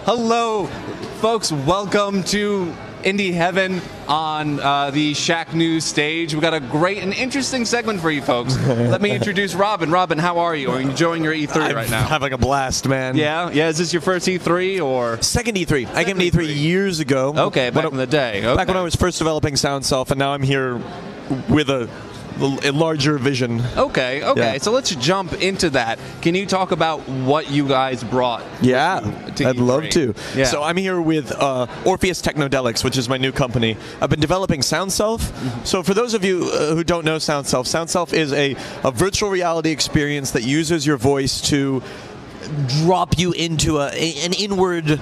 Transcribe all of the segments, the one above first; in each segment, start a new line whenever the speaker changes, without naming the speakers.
Hello, folks. Welcome to Indie Heaven on the Shacknews stage. We've got a great and interesting segment for you folks. Let me introduce Robin. Robin, how are you? Are you enjoying your E3 right now?
I'm having a blast, man.
Yeah? Yeah, is this your first E3 or?
Second E3. I came to E3 years ago.
Okay, back in the day. Okay.
Back when I was first developing SoundSelf, and now I'm here with a larger vision.
Okay. Yeah. So let's jump into that. Can you talk about what you guys brought?
Yeah,
to
I'd
E3?
love to.
Yeah.
So I'm here with Orpheus Technodelics, which is my new company. I've been developing SoundSelf. So for those of you who don't know SoundSelf, SoundSelf is a virtual reality experience that uses your voice to drop you into an inward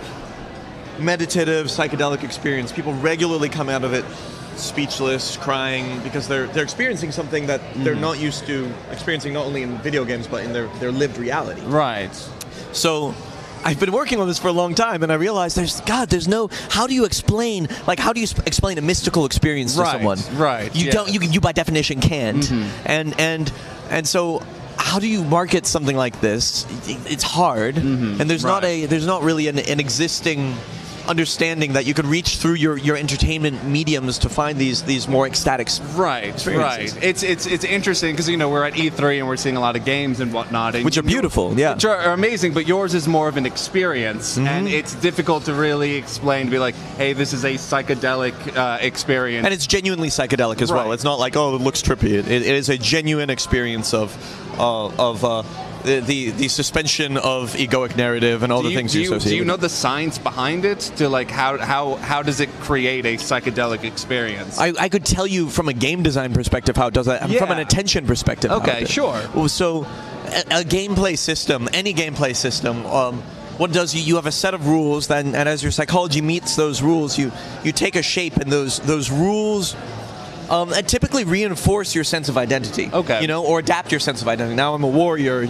meditative psychedelic experience. People regularly come out of it speechless, crying, because they're experiencing something that they're not used to experiencing, not only in video games but in their lived reality.
Right.
So I've been working on this for a long time, and I realized there's no, how do you explain a mystical experience to someone?
Right.
You by definition can't. And so how do you market something like this? It's hard, and there's not really an existing understanding that you could reach through your entertainment mediums to find these more ecstatic experiences.
It's interesting because we're at E3 and we're seeing a lot of games and whatnot, and
which are beautiful,
which are amazing. But yours is more of an experience, and it's difficult to really explain. To be like, hey, this is a psychedelic experience,
and it's genuinely psychedelic as well. It's not like, oh, it looks trippy. It is a genuine experience of the suspension of egoic narrative and all the things you associate.
Do you know the science behind it? To like how does it create a psychedelic experience?
I could tell you from a game design perspective how it does that. From an attention perspective.
Okay, sure.
So a gameplay system, any gameplay system, what it does, you have a set of rules, and as your psychology meets those rules, you take a shape, and those rules typically reinforce your sense of identity.
Okay.
Or adapt your sense of identity. Now I'm a warrior,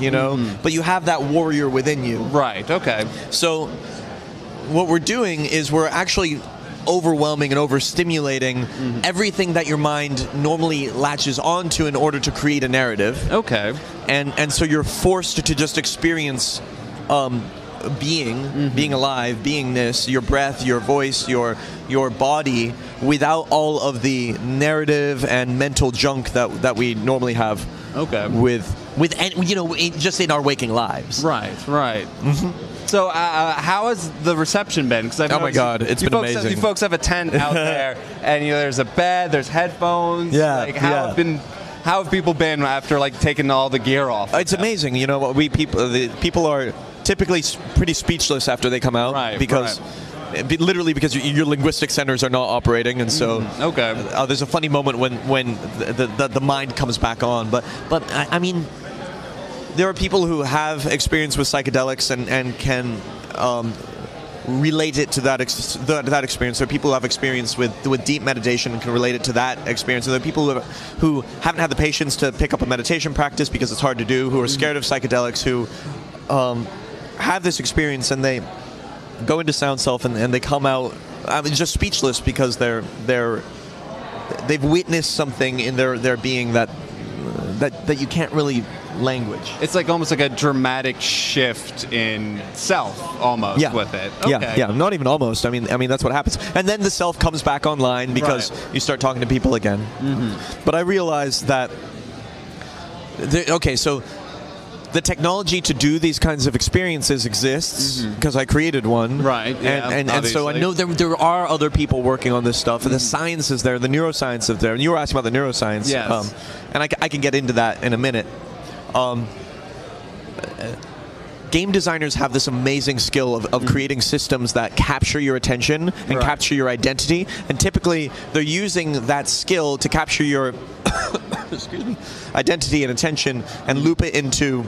but you have that warrior within you.
Right, okay.
So what we're doing is we're actually overwhelming and overstimulating everything that your mind normally latches onto in order to create a narrative.
Okay.
And so you're forced to just experience being alive, beingness, your breath, your voice, your body, without all of the narrative and mental junk that we normally have.
Okay.
Just in our waking lives.
Right. So how has the reception been?
Oh my God, it's been amazing.
You folks have a tent out there, and there's a bed, there's headphones.
Yeah.
How have people been after taking all the gear off?
It's amazing. People are typically pretty speechless after they come out, literally because your linguistic centers are not operating, and so there's a funny moment when the mind comes back on. But I mean, there are people who have experience with psychedelics and can relate it to that experience. There are people who have experience with deep meditation and can relate it to that experience. And there are people who haven't had the patience to pick up a meditation practice because it's hard to do, who are scared of psychedelics, who have this experience, and they go into SoundSelf and they come out just speechless because they've witnessed something in their being that you can't really language.
It's almost like a dramatic shift in self, almost, with it. Okay.
Yeah, not even almost. I mean that's what happens. And then the self comes back online because you start talking to people again. But I realized that so the technology to do these kinds of experiences exists because I created one.
Right. Yeah,
and so I know there are other people working on this stuff, and the science is there, the neuroscience is there. And you were asking about the neuroscience.
Yes.
And I can get into that in a minute. Game designers have this amazing skill of creating systems that capture your attention and capture your identity, and typically they're using that skill to capture your identity and attention and loop it into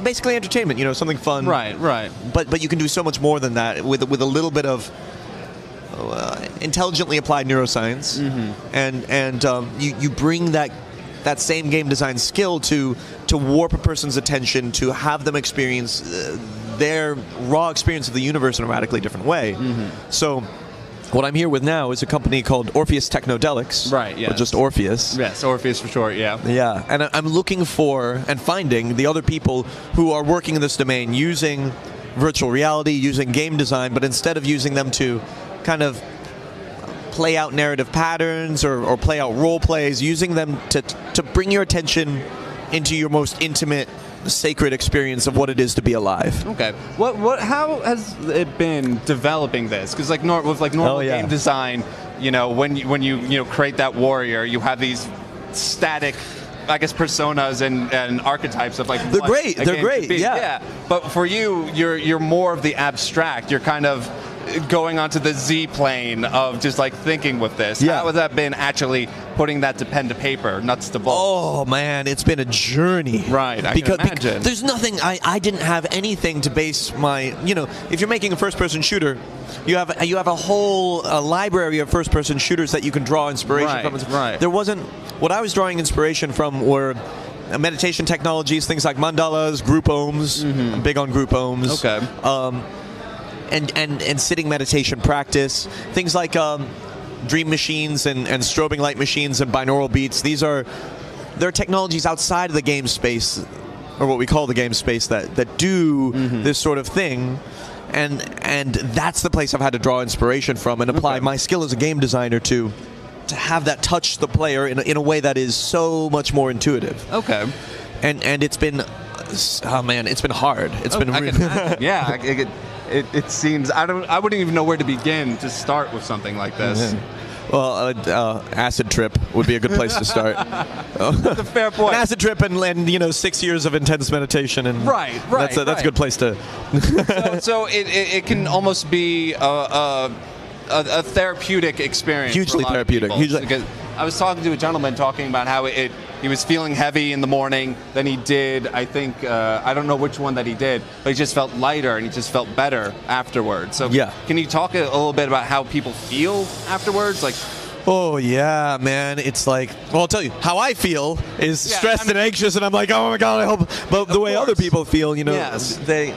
basically entertainment, something fun.
Right.
But you can do so much more than that with a little bit of intelligently applied neuroscience, and you bring that same game design skill to warp a person's attention, to have them experience their raw experience of the universe in a radically different way. So What I'm here with now is a company called Orpheus Technodelics.
Right, yeah.
Or just Orpheus.
Yes, Orpheus for short, yeah.
Yeah, and I'm looking for and finding the other people who are working in this domain using virtual reality, using game design, but instead of using them to kind of play out narrative patterns or play out role plays, using them to bring your attention into your most intimate, sacred experience of what it is to be alive.
Okay. How has it been developing this? Because with normal game design, when you create that warrior, you have these static, I guess, personas and archetypes of
they're great. They're great. Yeah.
But for you, you're more of the abstract. You're kind of going onto the Z plane of just thinking with this.
Yeah.
How has that been actually putting that to pen to paper, nuts to bolts?
Oh man, it's been a journey.
Right, I can imagine.
Because there's nothing, I didn't have anything to base my, if you're making a first-person shooter, you have a whole library of first-person shooters that you can draw inspiration from.
Right.
There wasn't, what I was drawing inspiration from were meditation technologies, things like mandalas, group ohms.
Mm-hmm.
I'm big on group ohms.
Okay.
And sitting meditation practice, things like dream machines and strobing light machines and binaural beats. They're technologies outside of the game space, or what we call the game space, that do this sort of thing, and that's the place I've had to draw inspiration from and apply my skill as a game designer to have that touch the player in a way that is so much more intuitive.
Okay.
And it's been, oh man, it's been hard. It's been really
yeah. It seems I wouldn't even know where to begin to start with something like this.
Well, acid trip would be a good place to start.
That's a fair point.
An acid trip and 6 years of intense meditation and
right.
That's a good place to.
so it can almost be a therapeutic experience.
Hugely therapeutic.
Because I was talking to a gentleman talking about how he was feeling heavy in the morning. Then he did, I think, I don't know which one that he did, but he just felt lighter and he just felt better afterwards. So can you talk a little bit about how people feel afterwards?
Oh yeah, man. It's I'll tell you how I feel is stressed and anxious, and I'm like, oh my god, I hope. But the way other people feel, they.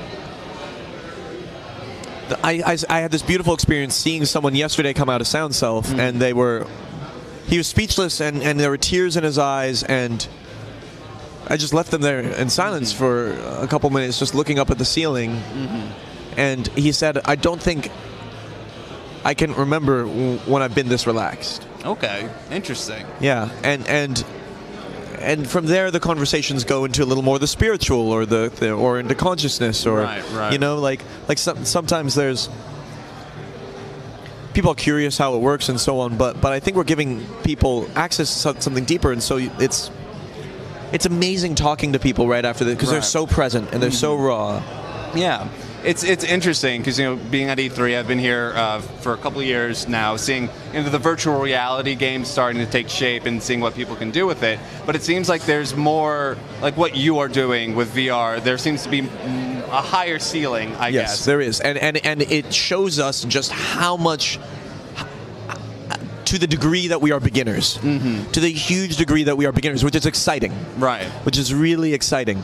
I had this beautiful experience seeing someone yesterday come out of SoundSelf, and he was speechless, and there were tears in his eyes, and I just left them there in silence for a couple minutes, just looking up at the ceiling, and he said, I don't think I can remember when I've been this relaxed.
Okay, interesting.
Yeah, and from there the conversations go into a little more the spiritual or or into consciousness or sometimes there's people are curious how it works and so on, but I think we're giving people access to something deeper, and so it's amazing talking to people right after this because they're so present and they're so raw.
Yeah. It's interesting because being at E3, I've been here for a couple of years now, seeing the virtual reality games starting to take shape and seeing what people can do with it. But it seems like there's more like what you are doing with VR. There seems to be a higher ceiling, I guess.
Yes, there is, and it shows us just how much. To the degree that we are beginners, to the huge degree that we are beginners, which is exciting.
Right.
Which is really exciting.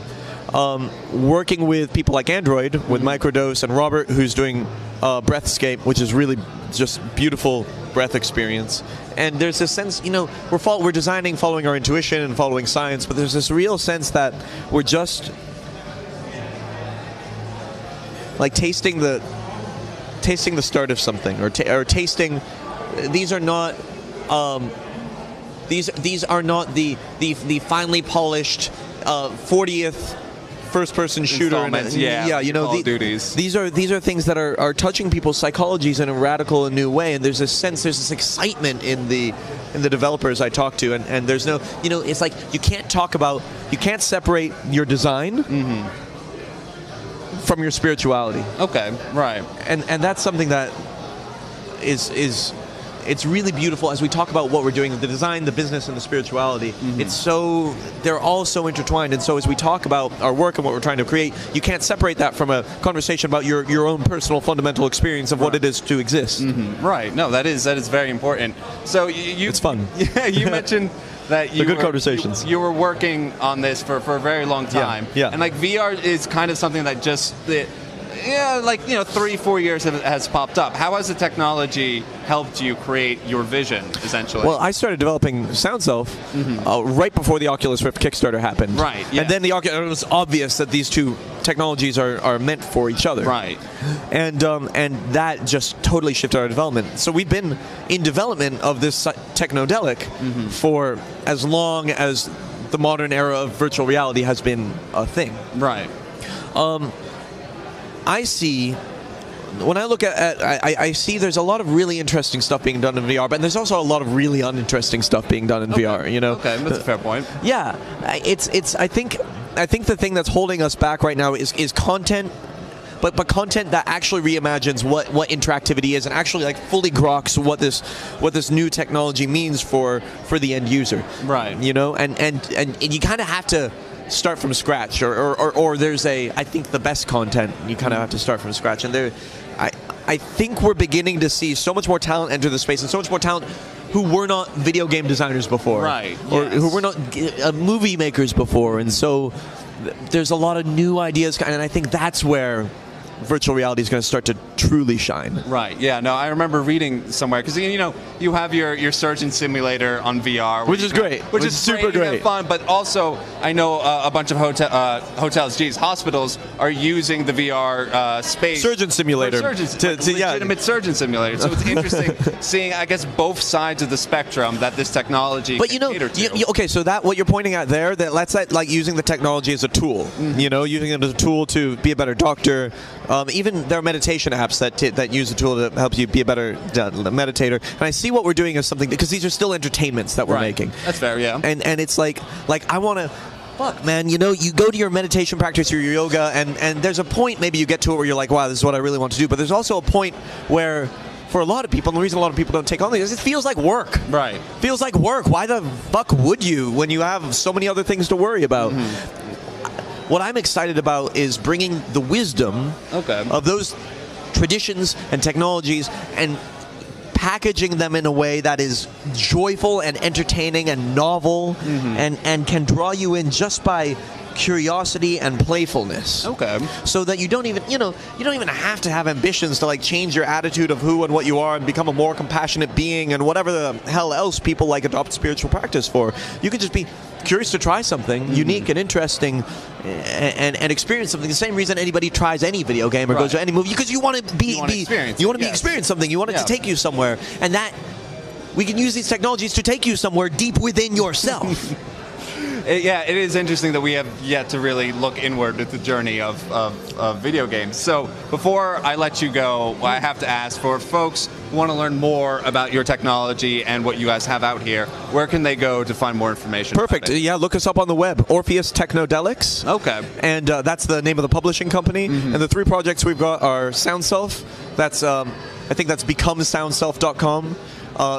Working with people like Android, with Microdose and Robert, who's doing Breathscape, which is really just beautiful breath experience. And there's this sense, we're designing following our intuition and following science, but there's this real sense that we're just like tasting the start of something, or tasting. These are not these are not the finely polished 40th first-person shooter.
Duties.
These are things that are touching people's psychologies in a radical and new way. And there's this excitement in the developers I talk to, and there's no, it's like you can't separate your design from your spirituality.
Okay, right.
And that's something that is it's really beautiful as we talk about what we're doing, the design, the business, and the spirituality. They're all so intertwined. And so as we talk about our work and what we're trying to create, you can't separate that from a conversation about your own personal fundamental experience of what it is to exist.
Right. No, that is very important. So
it's fun.
Yeah, you mentioned that
conversations.
You were working on this for a very long time.
Yeah.
And like VR is kind of something that like 3-4 years has popped up. How has the technology helped you create your vision, essentially?
Well, I started developing SoundSelf right before the Oculus Rift Kickstarter happened.
Right. Yeah.
And then it was obvious that these two technologies are meant for each other.
Right.
And that just totally shifted our development. So we've been in development of this technodelic for as long as the modern era of virtual reality has been a thing.
Right.
I see, when I look at I see there's a lot of really interesting stuff being done in VR, but there's also a lot of really uninteresting stuff being done in VR. You know.
Okay, that's a fair point.
Yeah, it's. I think the thing that's holding us back right now is content. But content that actually reimagines what interactivity is and actually like fully groks what this new technology means for the end user. Right. You know, and you kind of have to start from scratch, or there's I think the best content you kind of have to start from scratch, and I think we're beginning to see so much more talent enter the space, and so much more talent who were not video game designers before,
right?
Or who were not movie makers before, and so there's a lot of new ideas, and I think that's where virtual reality is going to start to truly shine.
Right. Yeah. No, I remember reading somewhere because you have your surgeon simulator on VR,
which is great,
which is super great, fun. But also, I know a bunch of hospitals are using the VR space
surgeon simulator,
legitimate surgeon simulator. So it's interesting seeing, I guess, both sides of the spectrum that this technology.
But
can cater to.
Okay, so that what you're pointing at there, that's like using the technology as a tool. Using it as a tool to be a better doctor. Even there are meditation apps that use a tool to help you be a better meditator. And I see what we're doing as something, because these are still entertainments that we're making.
That's fair, yeah.
And it's like I want to. Fuck, man, you go to your meditation practice or your yoga, and there's a point maybe you get to it where you're like, wow, this is what I really want to do. But there's also a point where, for a lot of people, and the reason a lot of people don't take on these is it feels like work. Right. Feels like work. Why the fuck would you when you have so many other things to worry about? What I'm excited about is bringing the wisdom of those traditions and technologies and packaging them in a way that is joyful and entertaining and novel and can draw you in just by curiosity and playfulness. Okay. So that you don't even have to have ambitions to like change your attitude of who and what you are and become a more compassionate being and whatever the hell else people like adopt spiritual practice for. You could just be curious to try something unique and interesting and experience something. The same reason anybody tries any video game or goes to any movie, because you want to experience something. You want it to take you somewhere, and that we can use these technologies to take you somewhere deep within yourself.
Yeah, it is interesting that we have yet to really look inward at the journey of video games. So before I let you go, I have to ask, for folks who want to learn more about your technology and what you guys have out here, where can they go to find more information?
Perfect. Yeah, look us up on the web, Orpheus Technodelics. Okay. And that's the name of the publishing company. And the 3 projects we've got are SoundSelf. That's I think that's becomesoundself.com.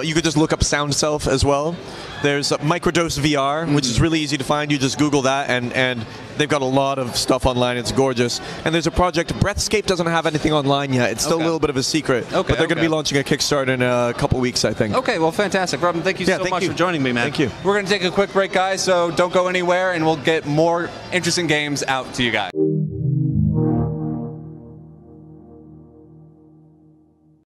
You could just look up SoundSelf as well. There's Microdose VR, which is really easy to find. You just Google that, and they've got a lot of stuff online. It's gorgeous. And there's a project, Breathscape doesn't have anything online yet. It's still a little bit of a secret. But they're going to be launching a Kickstarter in a couple weeks, I think.
Okay, well, fantastic. Robin, thank you so much for joining me, man.
Thank you.
We're going to take a quick break, guys, so don't go anywhere, and we'll get more interesting games out to you guys.